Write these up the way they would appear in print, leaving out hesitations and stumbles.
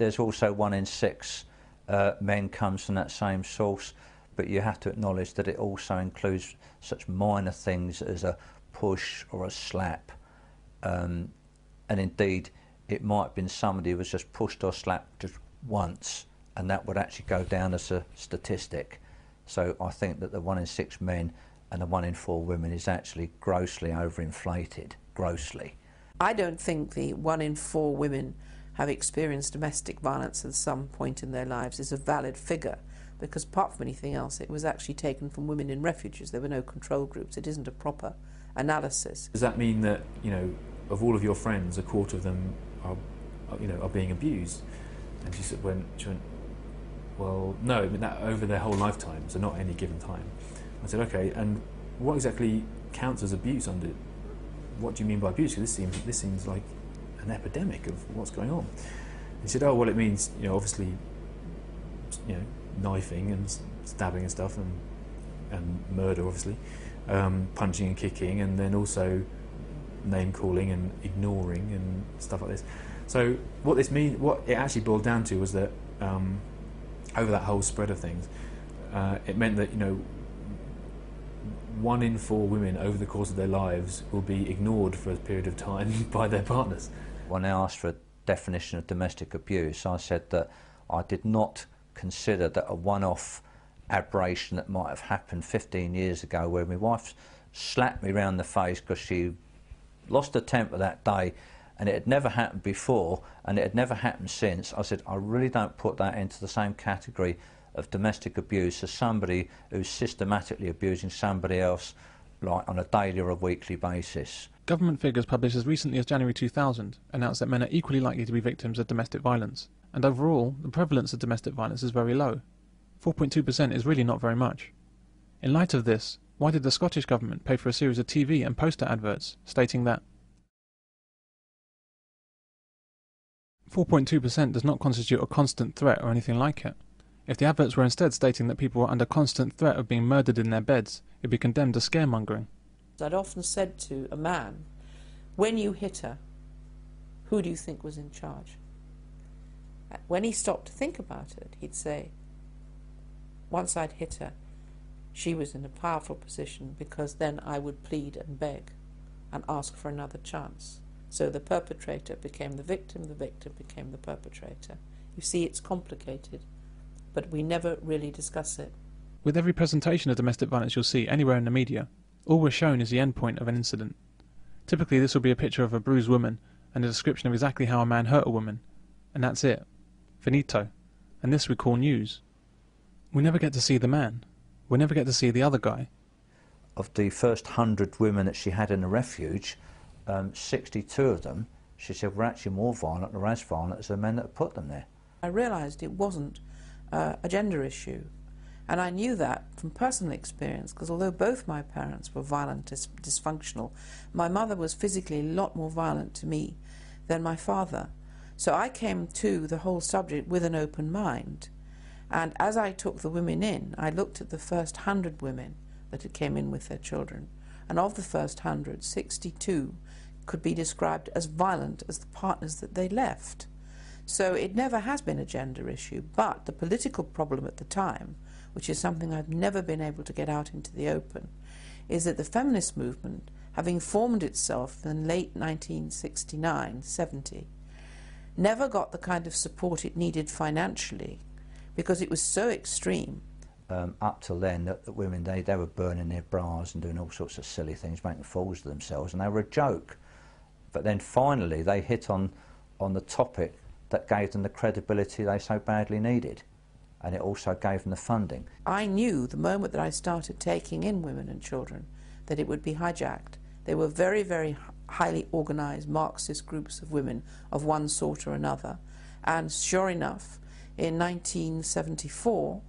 there's also 1 in 6 men comes from that same source, but you have to acknowledge that it also includes such minor things as a push or a slap, and indeed it might have been somebody who was just pushed or slapped just once, and that would actually go down as a statistic. So I think that the 1 in 6 men and the 1 in 4 women is actually grossly overinflated, grossly. I don't think the 1 in 4 women have experienced domestic violence at some point in their lives is a valid figure, because apart from anything else, it was actually taken from women in refuges. There were no control groups. It isn't a proper analysis. Does that mean that, you know, of all of your friends, a quarter of them are, you know, are being abused? And she went, well, no, I mean that over their whole lifetime, so not any given time. I said, okay, and what exactly counts as abuse under? What do you mean by abuse? Because this seems like an epidemic of what's going on. He said, oh, well, it means, you know, obviously, you know, knifing and stabbing and stuff, and murder, obviously, punching and kicking, and then also name calling and ignoring and stuff like this. So what it actually boiled down to was that over that whole spread of things, it meant that, you know, 1 in 4 women over the course of their lives will be ignored for a period of time by their partners. When I asked for a definition of domestic abuse, I said that I did not consider that a one-off aberration that might have happened 15 years ago, where my wife slapped me round the face because she lost her temper that day, and it had never happened before and it had never happened since. I said, I really don't put that into the same category of domestic abuse as somebody who's systematically abusing somebody else, like on a daily or a weekly basis. Government figures published as recently as January 2000 announced that men are equally likely to be victims of domestic violence, and overall the prevalence of domestic violence is very low. 4.2% is really not very much. In light of this, why did the Scottish Government pay for a series of TV and poster adverts stating that 4.2% does not constitute a constant threat or anything like it? If the adverts were instead stating that people were under constant threat of being murdered in their beds, it would be condemned as scaremongering. I'd often said to a man, when you hit her, who do you think was in charge? When he stopped to think about it, he'd say, once I'd hit her, she was in a powerful position, because then I would plead and beg and ask for another chance. So the perpetrator became the victim became the perpetrator. You see, it's complicated, but we never really discuss it. With every presentation of domestic violence you'll see anywhere in the media, all we're shown is the end point of an incident. Typically this will be a picture of a bruised woman and a description of exactly how a man hurt a woman, and that's it. Finito. And this we call news. We never get to see the man. We never get to see the other guy. Of the first 100 women that she had in the refuge, 62 of them, she said, were actually more violent or as violent as the men that put them there. I realised it wasn't a gender issue, and I knew that from personal experience, because although both my parents were violent, dysfunctional, my mother was physically a lot more violent to me than my father. So I came to the whole subject with an open mind, and as I took the women in, I looked at the first 100 women that had came in with their children, and of the first 100, 62 could be described as violent as the partners that they left. So it never has been a gender issue, but the political problem at the time, which is something I've never been able to get out into the open, is that the feminist movement, having formed itself in late 1969-70, never got the kind of support it needed financially, because it was so extreme. Up till then, the women, they were burning their bras and doing all sorts of silly things, making fools of themselves, and they were a joke. But then finally they hit on the topic that gave them the credibility they so badly needed, and it also gave them the funding. I knew the moment that I started taking in women and children that it would be hijacked. They were very, very highly organised Marxist groups of women of one sort or another, and sure enough, in 1974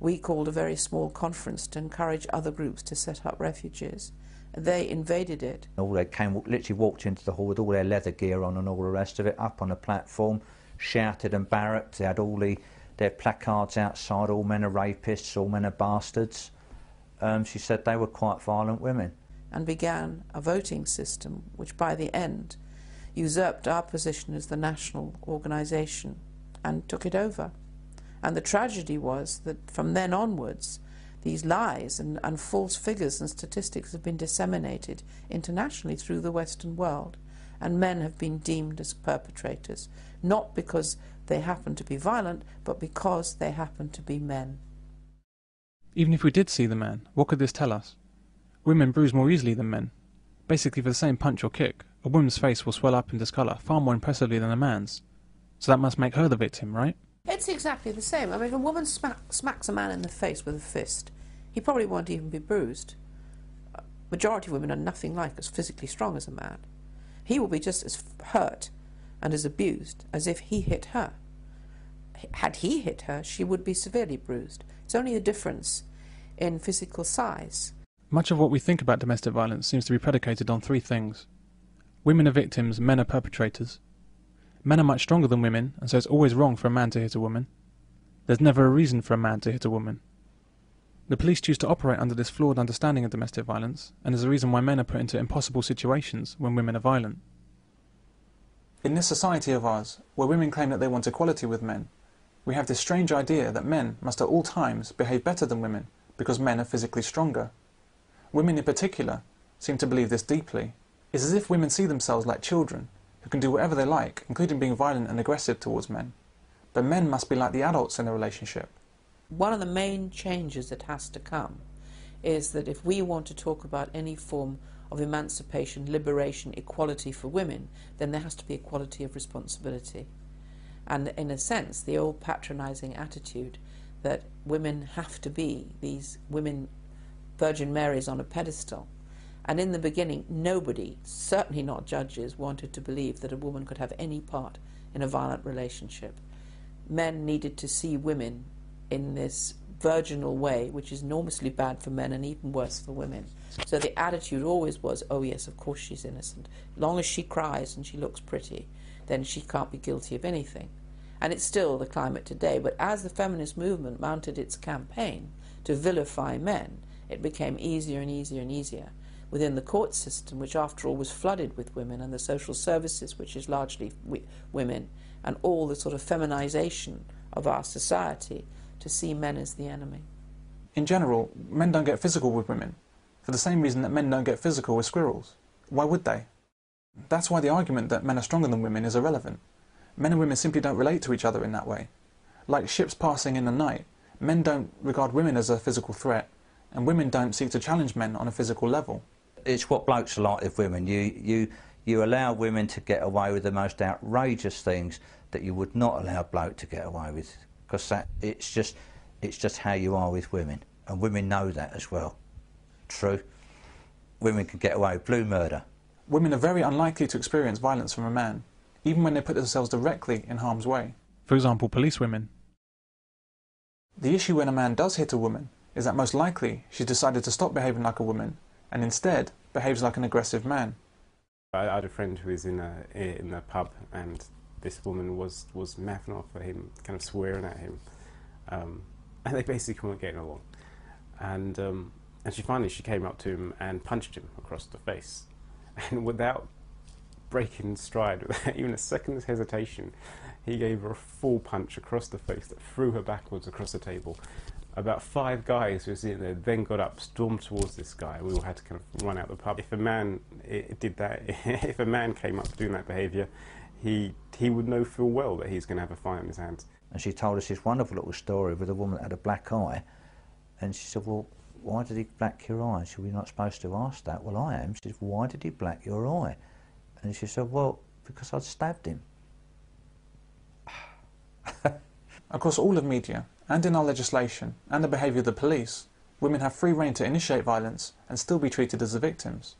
we called a very small conference to encourage other groups to set up refuges. They invaded it. All they came, literally walked into the hall with all their leather gear on and all the rest of it, up on the platform, shouted and barracked. They had all their placards outside, all men are rapists, all men are bastards. She said they were quite violent women. And began a voting system which by the end usurped our position as the national organisation. and took it over. And the tragedy was that from then onwards, these lies and false figures and statistics have been disseminated internationally through the Western world, and men have been deemed as perpetrators, not because they happen to be violent, but because they happen to be men. Even if we did see the man, what could this tell us? Women bruise more easily than men. Basically, for the same punch or kick, a woman's face will swell up and discolour far more impressively than a man's. So that must make her the victim, right? It's exactly the same. I mean, if a woman smacks a man in the face with a fist, he probably won't even be bruised. Majority of women are nothing like as physically strong as a man. He will be just as hurt and as abused as if he hit her. Had he hit her, she would be severely bruised. It's only a difference in physical size. Much of what we think about domestic violence seems to be predicated on three things. Women are victims, men are perpetrators. Men are much stronger than women, and so it's always wrong for a man to hit a woman. There's never a reason for a man to hit a woman. The police choose to operate under this flawed understanding of domestic violence, and is the reason why men are put into impossible situations when women are violent. In this society of ours, where women claim that they want equality with men, we have this strange idea that men must at all times behave better than women because men are physically stronger. Women in particular seem to believe this deeply. It's as if women see themselves like children who can do whatever they like, including being violent and aggressive towards men. But men must be like the adults in a relationship. One of the main changes that has to come is that if we want to talk about any form of emancipation, liberation, equality for women, then there has to be equality of responsibility. And in a sense, the old patronising attitude that women have to be these women Virgin Marys on a pedestal. And in the beginning, nobody, certainly not judges, wanted to believe that a woman could have any part in a violent relationship. Men needed to see women in this virginal way, which is enormously bad for men and even worse for women. So the attitude always was, oh yes, of course she's innocent. As long as she cries and she looks pretty, then she can't be guilty of anything. And it's still the climate today, but as the feminist movement mounted its campaign to vilify men, it became easier and easier and easier within the court system, which after all was flooded with women, and the social services, which is largely women, and all the sort of feminization of our society, to see men as the enemy. In general, men don't get physical with women, for the same reason that men don't get physical with squirrels. Why would they? That's why the argument that men are stronger than women is irrelevant. Men and women simply don't relate to each other in that way. Like ships passing in the night, men don't regard women as a physical threat, and women don't seek to challenge men on a physical level. It's what blokes are like with women. You allow women to get away with the most outrageous things that you would not allow a bloke to get away with, because it's just how you are with women, and women know that as well. True. Women can get away with blue murder. Women are very unlikely to experience violence from a man, even when they put themselves directly in harm's way. For example, police women. The issue when a man does hit a woman is that most likely she's decided to stop behaving like a woman and instead behaves like an aggressive man. I had a friend who was in a pub, and this woman was mouthing off at him, kind of swearing at him, and they basically weren't getting along. And she finally came up to him and punched him across the face, and without breaking stride, without even a second's hesitation, he gave her a full punch across the face that threw her backwards across the table. About 5 guys who were sitting there then got up, stormed towards this guy. We all had to kind of run out the pub. If a man did that, if a man came up doing that behaviour, he would know full well that he's going to have a fight in his hands. And she told us this wonderful little story with a woman that had a black eye, and she said, well, why did he black your eye? She said, we're not supposed to ask that. Well, I am. She said, why did he black your eye? And she said, well, because I'd stabbed him. Across all of media, and in our legislation, and the behaviour of the police, women have free rein to initiate violence and still be treated as the victims.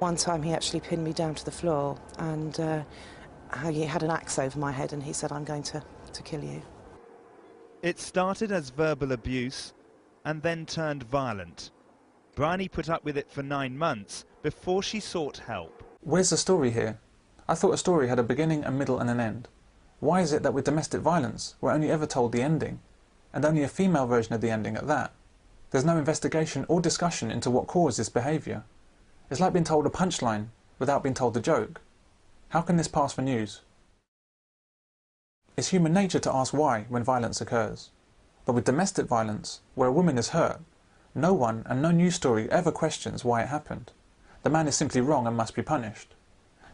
One time he actually pinned me down to the floor, and he had an axe over my head, and he said, I'm going to kill you. It started as verbal abuse and then turned violent. Bryony put up with it for 9 months before she sought help. Where's the story here? I thought a story had a beginning, a middle and an end. Why is it that with domestic violence we're only ever told the ending, and only a female version of the ending at that? There's no investigation or discussion into what caused this behaviour. It's like being told a punchline without being told the joke. How can this pass for news? It's human nature to ask why when violence occurs. But with domestic violence, where a woman is hurt, no one and no news story ever questions why it happened. The man is simply wrong and must be punished.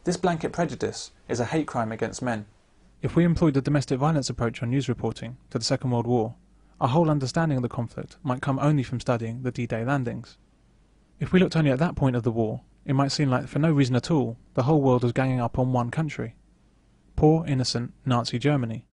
This blanket prejudice is a hate crime against men. If we employed the domestic violence approach on news reporting to the Second World War, our whole understanding of the conflict might come only from studying the D-Day landings. If we looked only at that point of the war, it might seem like for no reason at all, the whole world was ganging up on one country. Poor, innocent Nazi Germany.